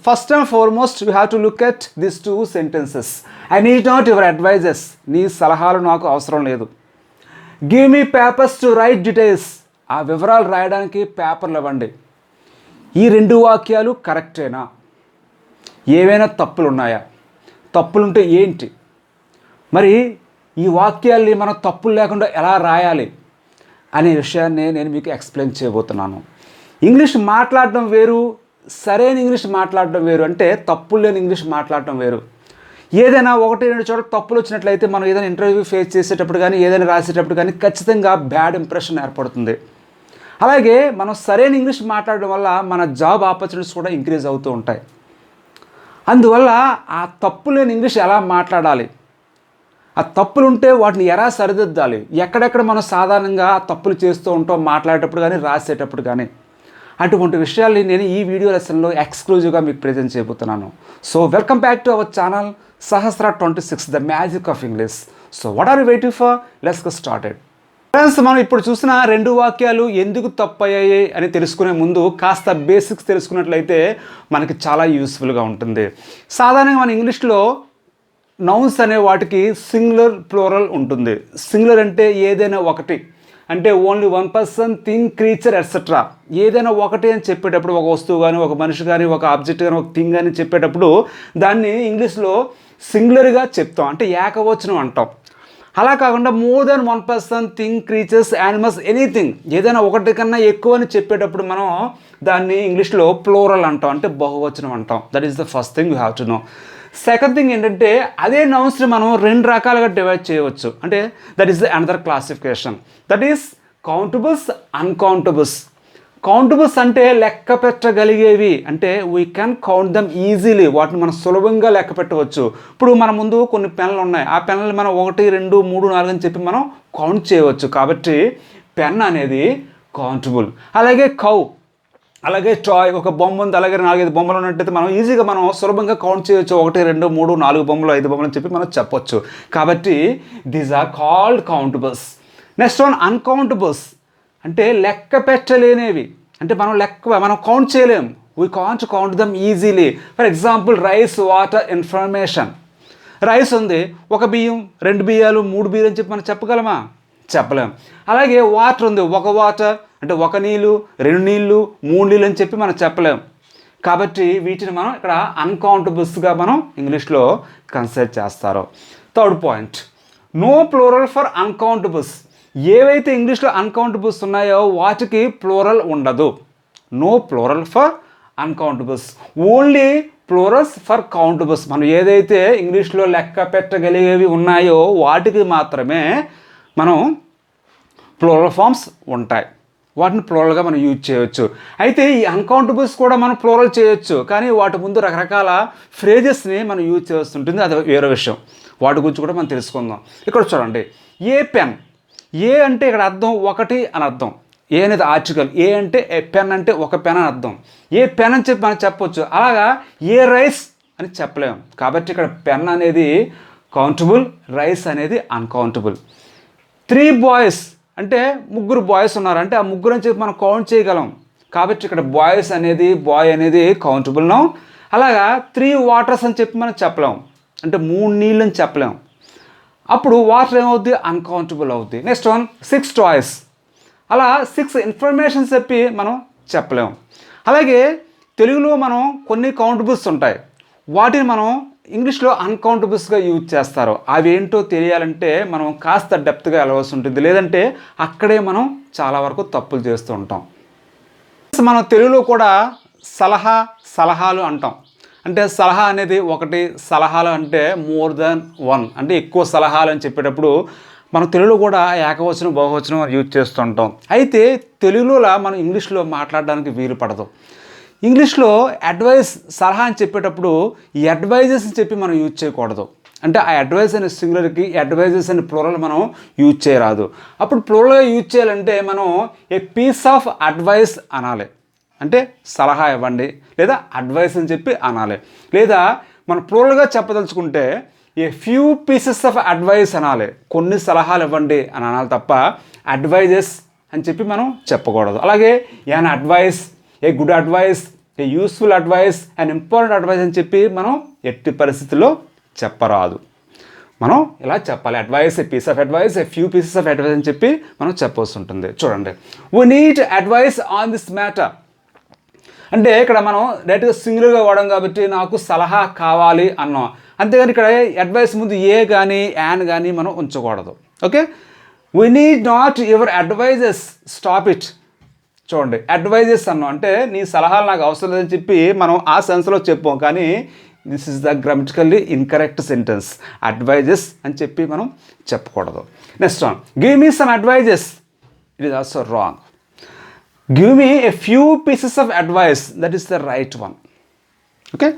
first and foremost, you have to look at these two sentences. I need not your advices. నీ సలహాలు నాకు అవసరం లేదు. Give me papers to write details. ఆ వివరాలు రాయడానికి పేపర్లు ఇవ్వండి. ఈ రెండు వాక్యాలు కరెక్టేనా? ఏవైనా తప్పులు ఉన్నాయా? తప్పులుంటే ఏంటి? మరి ఈ వాక్యాల్ని మనం తప్పులు లేకుండా ఎలా రాయాలి అనే విషయాన్ని నేను మీకు ఎక్స్ప్లెయిన్ చేయబోతున్నాను. ఇంగ్లీష్ మాట్లాడడం వేరు, సరైన ఇంగ్లీష్ మాట్లాడడం వేరు. అంటే తప్పులు లేని ఇంగ్లీష్ మాట్లాడడం వేరు. ఏదైనా ఒకటి రెండు చోట్ల తప్పులు వచ్చినట్లయితే మనం ఏదైనా ఇంటర్వ్యూ ఫేస్ చేసేటప్పుడు కానీ ఏదైనా రాసేటప్పుడు కానీ ఖచ్చితంగా బ్యాడ్ ఇంప్రెషన్ ఏర్పడుతుంది. అలాగే మనం సరైన ఇంగ్లీష్ మాట్లాడడం వల్ల మన జాబ్ ఆపర్చునిటీస్ కూడా ఇంక్రీజ్ అవుతూ ఉంటాయి. అందువల్ల ఆ తప్పు లేని ఇంగ్లీష్ ఎలా మాట్లాడాలి, ఆ తప్పులు ఉంటే వాటిని ఎలా సరిదిద్దాలి, ఎక్కడెక్కడ మనం సాధారణంగా ఆ తప్పులు చేస్తూ ఉంటాం మాట్లాడేటప్పుడు కానీ రాసేటప్పుడు కానీ, అటువంటి విషయాల్ని నేను ఈ వీడియో లెసన్లో ఎక్స్క్లూజివ్గా మీకు ప్రజెంట్ చేయబోతున్నాను. So welcome back to our channel Sahasra 26, the magic of English. So what are you waiting for? Let's get started. Friends, మనం ఇప్పుడు చూసిన రెండు వాక్యాలు ఎందుకు తప్పయ్యాయి అని తెలుసుకునే ముందు కాస్త బేసిక్స్ తెలుసుకున్నట్లయితే మనకి చాలా యూస్ఫుల్గా ఉంటుంది. సాధారణంగా మన ఇంగ్లీష్లో నౌన్స్ అనే వాటికి సింగులర్ ప్లూరల్ ఉంటుంది. సింగులర్ అంటే ఏదైనా ఒకటి, అంటే only one person, thing, creature etcetera. ఏదైనా ఒకటి అని చెప్పేటప్పుడు ఒక వస్తువు కానీ ఒక మనిషి కానీ ఒక ఆబ్జెక్ట్ కానీ ఒక థింగ్ కానీ చెప్పేటప్పుడు దాన్ని ఇంగ్లీష్లో సింగులర్గా చెప్తాం, అంటే ఏకవచనం అంటాం. అలా కాకుండా more than one person, thing, creatures, animals, anything ఏదైనా ఒకటి కన్నా ఎక్కువ అని చెప్పేటప్పుడు మనం దాన్ని ఇంగ్లీష్లో ప్లూరల్ అంటాం, అంటే బహువచనం అంటాం. That is the first thing you have to know. Second thing ఏంటంటే అదే నౌన్స్ని మనం రెండు రకాలుగా డివైడ్ చేయవచ్చు. అంటే that is the another classification, that is countables, uncountables. Countables అంటే లెక్క పెట్టగలిగేవి, అంటే we can count them easily. వాటిని మనం సులభంగా లెక్క పెట్టవచ్చు. ఇప్పుడు మన ముందు కొన్ని పెన్నులు ఉన్నాయి, ఆ పెన్నులు మనం 1, 2, 3, 4 అని చెప్పి మనం కౌంట్ చేయవచ్చు. కాబట్టి పెన్ అనేది కౌంటబుల్. అలాగే కౌ, అలాగే టాయ్, ఒక బొమ్మ ఉంది, అలాగే 4-5 బొమ్మలు ఉన్నట్టయితే మనం ఈజీగా మనం సులభంగా కౌంట్ చేయవచ్చు. 1, 2, 3, 4 బొమ్మలు, 5 బొమ్మలు అని చెప్పి మనం చెప్పొచ్చు. కాబట్టి these are called countables. Next one uncountables, అంటే లెక్క పెట్టలేనివి, అంటే మనం కౌంట్ చేయలేం. We can't count them easily. For example rice, water, information. Rice ఉంది, 1 బియ్యం, 2 బియ్యాలు, 3 బియ్యాలు అని చెప్పి మనం చెప్పగలమా? చెప్పలేం. అలాగే వాటర్ ఉంది, 1 వాటర్ అంటే 1 నీళ్ళు, 2 నీళ్ళు, 3 నీళ్ళు అని చెప్పి మనం చెప్పలేం. కాబట్టి వీటిని మనం ఇక్కడ అన్కౌంటబుల్స్గా మనం ఇంగ్లీష్లో కన్సిడర్ చేస్తారు. Third point, no plural for uncountables. ఏవైతే ఇంగ్లీష్లో అన్కౌంటబుల్స్ ఉన్నాయో వాటికి ప్లూరల్ ఉండదు. No plural for uncountables, only plurals for countables. మనం ఏదైతే ఇంగ్లీష్లో లెక్క పెట్టగలిగేవి ఉన్నాయో వాటికి మాత్రమే మనం ప్లూరల్ ఫామ్స్ ఉంటాయి, వాటిని ప్లూరల్గా మనం యూజ్ చేయవచ్చు. అయితే ఈ అన్కౌంటబుల్స్ కూడా మనం ప్లూరల్ చేయొచ్చు, కానీ వాటి ముందు రకరకాల ఫ్రేజెస్ని మనం యూజ్ చేస్తూ ఉంటుంది, అది వేరే విషయం. వాటి గురించి కూడా మనం తెలుసుకుందాం. ఇక్కడ చూడండి, ఏ పెన్. ఏ అంటే ఇక్కడ అర్థం ఒకటి అని అర్థం. ఏ అనేది ఆర్టికల్, ఏ అంటే పెన్ అంటే ఒక పెన్ అని అర్థం. ఏ పెన్ అని చెప్పి మనం చెప్పొచ్చు. అలాగా ఏ రైస్ అని చెప్పలేము. కాబట్టి ఇక్కడ పెన్ అనేది కౌంటబుల్, రైస్ అనేది అన్కౌంటబుల్. 3 బాయ్స్ అంటే 3 బాయ్స్ ఉన్నారు, అంటే ఆ 3 అని చెప్పి మనం కౌంట్ చేయగలం. కాబట్టి ఇక్కడ బాయ్ అనేది కౌంటబుల్ నౌన్. అలాగా 3 వాటర్స్ అని చెప్పి మనం చెప్పలేం, అంటే 3 నీళ్ళు అని చెప్పలేం. అప్పుడు వాటర్ ఏమవుద్ది? అన్కౌంటబుల్ అవుద్ది. Next one 6 toys. అలా 6 ఇన్ఫర్మేషన్ చెప్పి మనం చెప్పలేం. అలాగే తెలుగులో మనం కొన్ని కౌంటబుల్స్ ఉంటాయి, వాటిని మనం ఇంగ్లీష్లో అన్కౌంటబుల్స్గా యూజ్ చేస్తారు. అవి ఏంటో తెలియాలంటే మనం కాస్త డెప్త్గా వెళ్ళవలసి ఉంటుంది, లేదంటే అక్కడే మనం చాలా వరకు తప్పులు చేస్తూ ఉంటాం. మనం తెలుగులో కూడా సలహాలు అంటాం. అంటే సలహా అనేది ఒకటి, సలహాలు అంటే మోర్ దెన్ 1, అంటే ఎక్కువ సలహాలు అని చెప్పేటప్పుడు మనం తెలుగులో కూడా ఏకవచనం, బహువచనం యూజ్ చేస్తూ ఉంటాం. అయితే తెలుగులో మనం ఇంగ్లీష్లో మాట్లాడడానికి వీలు పడదు. ఇంగ్లీష్లో అడ్వైస్, సలహా అని చెప్పేటప్పుడు ఈ అడ్వైజెస్ అని చెప్పి మనం యూజ్ చేయకూడదు. అంటే ఆ అడ్వైస్ అనే సింగులర్కి అడ్వైజెస్ అనే ప్లూరల్ మనం యూజ్ చేయరాదు. అప్పుడు ప్లూరల్గా యూజ్ చేయాలంటే మనం ఏ పీస్ ఆఫ్ అడ్వైస్ అనాలి, అంటే సలహా ఇవ్వండి, లేదా అడ్వైస్ అని చెప్పి అనాలి. లేదా మనం ప్లూరల్గా చెప్పదలుచుకుంటే a few pieces of advice అనాలి, కొన్ని సలహాలు ఇవ్వండి అని అనాలి తప్ప అడ్వైజెస్ అని చెప్పి మనం చెప్పకూడదు. అలాగే an advice, a good advice, a useful advice and important advice అని చెప్పి మనం ఎట్టి పరిస్థితుల్లో చెప్పరాదు. మనం ఇలా చెప్పాలి, advice, a piece of advice, a few pieces of advice అని చెప్పి మనం చెప్పవలసి ఉంటుంది. చూడండి, we need advice on this matter. అంటే ఇక్కడ మనం డైరెక్ట్గా సింగిల్గా వాడడం కాబట్టి నాకు సలహా కావాలి అన్నాం, అంతేగాని ఇక్కడ అడ్వైస్ ముందు ఏ కానీ యాన్ కానీ మనం ఉంచకూడదు. Okay, we need not your advices, stop it. చూడండి, అడ్వైజెస్ అన్నాం అంటే నీ సలహాలు నాకు అవసరం లేదని చెప్పి మనం ఆ సెన్స్లో చెప్పాం, కానీ this is the grammatically incorrect sentence. Advices అని చెప్పి మనం చెప్పకూడదు. Next one, give me some advices, it is also wrong. Give me a few pieces of advice, that is the right one. Okay,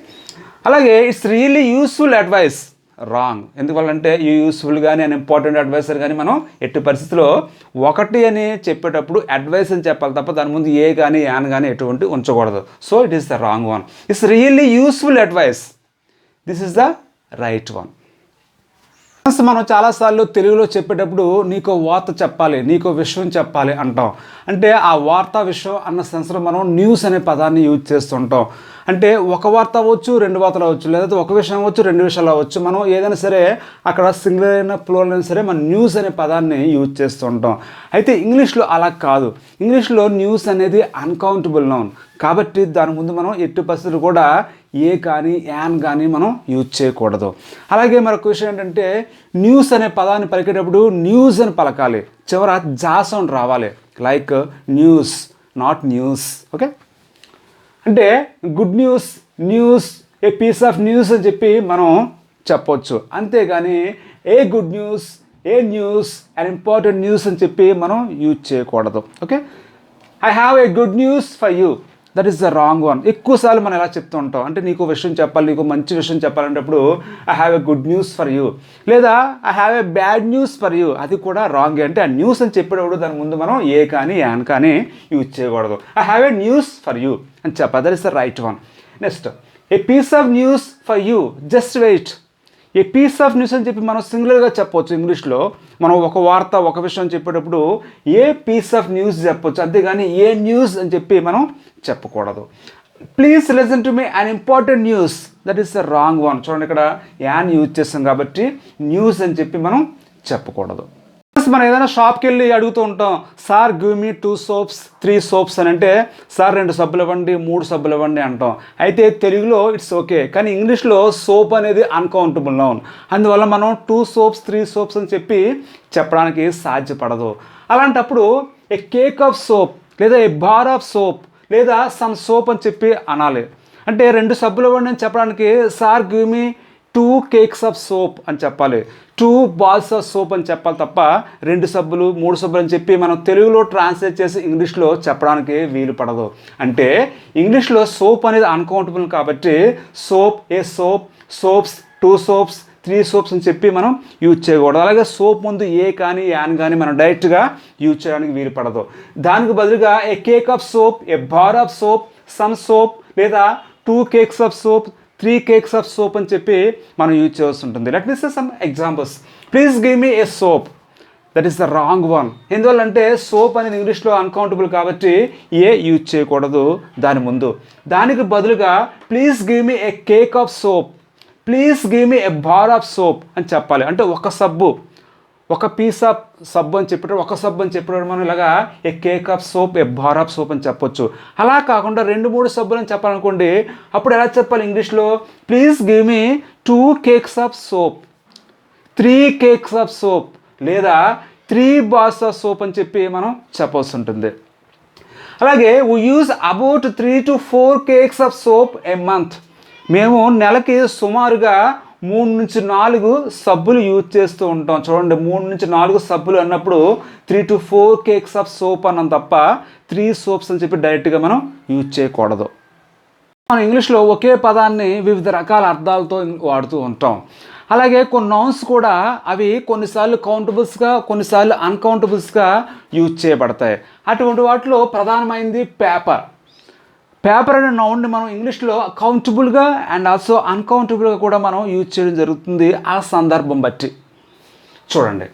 అలాగే it's really useful advice, wrong. ఎందువల్లంటే ఈ useful కానీ and important adviser కానీ మనం ఎట్టి పరిస్థితిలో ఒకటి అని చెప్పేటప్పుడు అడ్వైస్ అని చెప్పాలి తప్ప దాని ముందు ఏ కానీ యాన్ కానీ ఎటువంటి ఉంచకూడదు. So it is the wrong one. It's really useful advice, this is the right one. మనం చాలాసార్లు తెలుగులో చెప్పేటప్పుడు నీకో వార్త చెప్పాలి, నీకో విషయం చెప్పాలి అంటాం. అంటే ఆ వార్త విషయం అన్న సెన్స్లో మనం న్యూస్ అనే పదాన్ని యూజ్ చేస్తుంటాం. అంటే ఒక వార్త అవ్వచ్చు, రెండు వార్తలు అవ్వచ్చు, లేదా ఒక విషయం అవ్వచ్చు, రెండు విషయాలు అవ్వచ్చు. మనం ఏదైనా సరే అక్కడ సింగిల్ అయినా ప్లూరల్ అయినా సరే మనం న్యూస్ అనే పదాన్ని యూజ్ చేస్తూ ఉంటాం. అయితే ఇంగ్లీష్లో అలా కాదు. ఇంగ్లీష్లో న్యూస్ అనేది అన్కౌంటబుల్ నౌన్ కాబట్టి దాని ముందు మనం ఎట్టి పరిస్థితులు కూడా ఏ కానీ యాన్ కానీ మనం యూజ్ చేయకూడదు. అలాగే మరొక విషయం ఏంటంటే న్యూస్ అనే పదాన్ని పలికేటప్పుడు న్యూస్ అని పలకాలి, చివర జా సౌండ్ రావాలి, like news, not news. Okay, అంటే good news, news, a piece of news అని చెప్పి మనం చెప్పొచ్చు, అంతేగాని a good news, a news, and important news అని చెప్పి మనం యూజ్ చేయకూడదు. Okay, I have a good news for you, that is the wrong one. ఎక్కువసార్లు మనం ఎలా చెప్తూ ఉంటాం అంటే నీకు విషయం చెప్పాలి, నీకు మంచి విషయం చెప్పాలంటప్పుడు I have a good news for you, లేదా I have a bad news for you, అది కూడా రాంగ్. అంటే ఆ న్యూస్ అని చెప్పేటప్పుడు దాని ముందు మనం ఏ కానీ యాన్ కానీ యూజ్ చేయకూడదు. I have a news for you అని చెప్పాలి, that is the right one. Next, a piece of news for you, just wait. A piece of news అని చెప్పి మనం సింగులర్గా చెప్పవచ్చు. ఇంగ్లీష్లో మనం ఒక వార్త, ఒక విషయం చెప్పేటప్పుడు ఏ పీస్ ఆఫ్ న్యూస్ చెప్పొచ్చు, అంతేగాని ఏ న్యూస్ అని చెప్పి మనం చెప్పకూడదు. Please listen to me an important news, that is the wrong one. చూడండి, ఇక్కడ యాన్ యూజ్ చేస్తాం కాబట్టి న్యూస్ అని చెప్పి మనం చెప్పకూడదు. మనం ఏదైనా షాప్కి వెళ్ళి అడుగుతూ ఉంటాం, sir give me 2 soaps 3 soaps అని అంటే సార్ 2 సబ్బులు ఇవ్వండి, 3 సబ్బులు ఇవ్వండి అంటాం. అయితే తెలుగులో ఇట్స్ ఓకే, కానీ ఇంగ్లీష్లో సోప్ అనేది అన్కౌంటబుల్ నౌన్. అందువల్ల మనం 2 soaps 3 soaps అని చెప్పి చెప్పడానికి సాధ్యపడదు. అలాంటప్పుడు ఏ కేక్ ఆఫ్ సోప్, లేదా ఏ బార్ ఆఫ్ సోప్, లేదా సమ్ సోప్ అని చెప్పి అనాలి. అంటే 2 సబ్బులు ఇవ్వండి అని చెప్పడానికి sir give me 2 cakes of soap అని చెప్పాలి, 2 balls ఆఫ్ సోప్ అని చెప్పాలి తప్ప 2 సబ్బులు 3 సబ్బులు అని చెప్పి మనం తెలుగులో ట్రాన్స్లేట్ చేసి ఇంగ్లీష్లో చెప్పడానికి వీలు పడదు. అంటే ఇంగ్లీష్లో సోప్ అనేది అన్కౌంటబుల్ కాబట్టి సోప్, ఏ సోప్, సోప్స్, 2 soaps 3 soaps అని చెప్పి మనం యూజ్ చేయకూడదు. అలాగే సోప్ ముందు ఏ కానీ యాన్ కానీ మనం డైరెక్ట్గా యూజ్ చేయడానికి వీలు పడదు. దానికి బదులుగా a cake of soap, a bar of soap, some soap, లేదా 2 cakes of soap, 3 cakes of soap అని చెప్పి మనం యూజ్ చేయాల్సి ఉంటుంది. Let me say some examples. Please give me a soap, that is the wrong one. ఎందువల్లంటే soap అనేది ఇంగ్లీష్లో uncountable కాబట్టి ఏ యూజ్ చేయకూడదు దాని ముందు. దానికి బదులుగా please give me A cake of soap, please give me A bar of soap అని చెప్పాలి. అంటే ఒక సబ్బు, ఒక పీస్ ఆఫ్ సబ్బు అని చెప్పేటప్పుడు, ఒక సబ్బు అని చెప్పేటప్పుడు మనం ఇలాగా a cake of soap, a bar of soap అని చెప్పొచ్చు. అలా కాకుండా 2-3 సబ్బులు అని చెప్పాలనుకోండి, అప్పుడు ఎలా చెప్పాలి ఇంగ్లీష్లో? Please give me 2 cakes of soap, 3 cakes of soap, లేదా 3 bars ఆఫ్ సోప్ అని చెప్పి మనం చెప్పాల్సి ఉంటుంది. అలాగే we use about 3 to 4 cakes of soap A month. మేము నెలకి సుమారుగా 3 నుంచి 4 సబ్బులు యూజ్ చేస్తూ ఉంటాం. చూడండి, 3 నుంచి 4 సబ్బులు అన్నప్పుడు 3 to 4 cakes ఆఫ్ సోప్ అన్నాం తప్ప 3 soaps అని చెప్పి డైరెక్ట్గా మనం యూజ్ చేయకూడదు. మనం ఇంగ్లీష్లో ఒకే పదాన్ని వివిధ రకాల అర్థాలతో వాడుతూ ఉంటాం. అలాగే కొన్ని నౌన్స్ కూడా అవి కొన్నిసార్లు కౌంటబుల్స్గా, కొన్నిసార్లు అన్కౌంటబుల్స్గా యూజ్ చేయబడతాయి. అటువంటి వాటిలో ప్రధానమైనది పేపర్. పేపర్ అనే నౌన్ని మనం ఇంగ్లీష్లో కౌంటబుల్గా అండ్ ఆల్సో అన్కౌంటబుల్గా కూడా మనం యూజ్ చేయడం జరుగుతుంది ఆ సందర్భం బట్టి. చూడండి,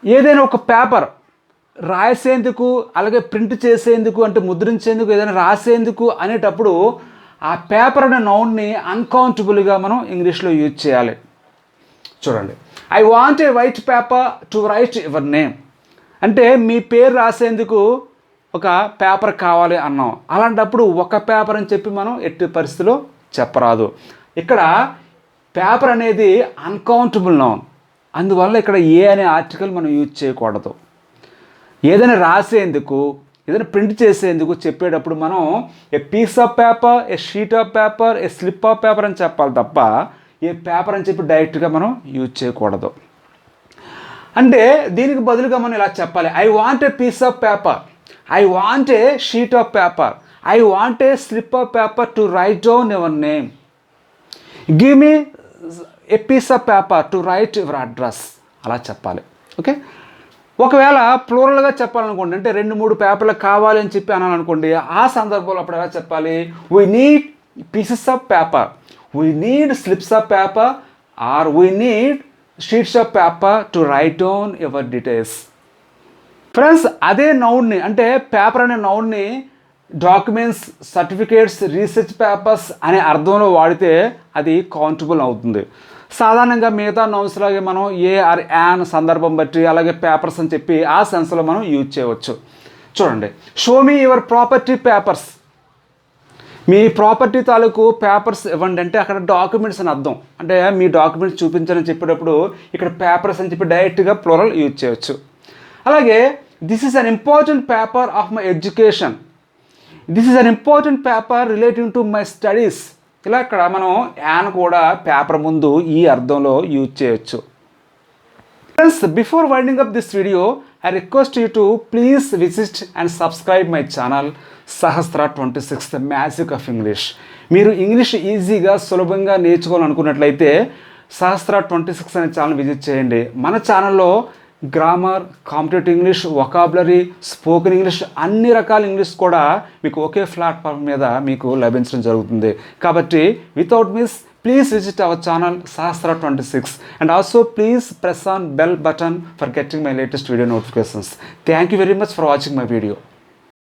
ఏదైనా ఒక పేపర్ రాసేందుకు, అలాగే ప్రింట్ చేసేందుకు, అంటే ముద్రించేందుకు, ఏదైనా రాసేందుకు అనేటప్పుడు ఆ పేపర్ అనే నౌన్ని అన్కౌంటబుల్గా మనం ఇంగ్లీష్లో యూజ్ చేయాలి. చూడండి, I want A white paper to write your name. అంటే మీ పేరు రాసేందుకు ఒక పేపర్ కావాలి అన్నాం. అలాంటప్పుడు ఒక పేపర్ అని చెప్పి మనం ఎట్టి పరిస్థితిలో చెప్పరాదు. ఇక్కడ పేపర్ అనేది అన్కౌంటబుల్ నౌన్, అందువల్ల ఇక్కడ ఏ అనే ఆర్టికల్ మనం యూజ్ చేయకూడదు. ఏదైనా రాసేందుకు, ఏదైనా ప్రింట్ చేసేందుకు చెప్పేటప్పుడు మనం a piece of paper, a sheet of paper, a slip of paper అని చెప్పాలి తప్ప ఏ పేపర్ అని చెప్పి డైరెక్ట్గా మనం యూజ్ చేయకూడదు. అంటే దీనికి బదులుగా మనం ఇలా చెప్పాలి, I want a piece of paper, I want a sheet of paper, I want a slip of paper to write down your name, give me a piece of paper to write your address. అలా చెప్పాలి. Okay, ఒకవేళ ప్లూరల్గా చెప్పాలనుకోండి, అంటే 2-3 పేపర్లు కావాలి అని చెప్పి అనాలనుకోండి, ఆ సందర్భంలో అప్పుడు ఎలా చెప్పాలి, we need pieces of paper, we need slips of paper, or we need sheets of paper to write down your details. Friends, అదే నౌన్ని, అంటే పేపర్ అనే నౌన్ని డాక్యుమెంట్స్, సర్టిఫికేట్స్, రీసెర్చ్ పేపర్స్ అనే అర్థంలో వాడితే అది కౌంటబుల్ అవుతుంది. సాధారణంగా మిగతా నౌన్స్ లాగే మనం ఏ ఆర్ యాన్ సందర్భం బట్టి, అలాగే పేపర్స్ అని చెప్పి ఆ సెన్స్లో మనం యూజ్ చేయవచ్చు. చూడండి, show me your property papers, me property తాలూకు పేపర్స్ ఇవ్వండి అంటే అక్కడ డాక్యుమెంట్స్ అని అర్థం. అంటే మీ డాక్యుమెంట్స్ చూపించాలని చెప్పేటప్పుడు ఇక్కడ పేపర్స్ అని చెప్పి డైరెక్ట్గా ప్లూరల్ యూజ్ చేయవచ్చు. అలాగే this is an important paper of my education, this is an important paper relating to my studies. ఇలా ఇక్కడ మనం యాన్ కూడా పేపర్ ముందు ఈ అర్థంలో యూజ్ చేయొచ్చు. Friends, before winding up this video, I request you to please visit and subscribe my channel Sahasra 26 the magic of English. మీరు English ఈజీగా సులభంగా నేర్చుకోవాలనుకున్నట్లయితే సహస్ర 26 అనే ఛానల్ విజిట్ చేయండి. మన ఛానల్లో grammar, competitive English, vocabulary, spoken English, అన్ని రకాల ఇంగ్లీష్ కూడా మీకు ఒకే ప్లాట్ఫామ్ మీద మీకు లభించడం జరుగుతుంది. కాబట్టి without miss please visit our channel Sahastra 26 and also please press on bell button for getting my latest video notifications. Thank you very much for watching my video.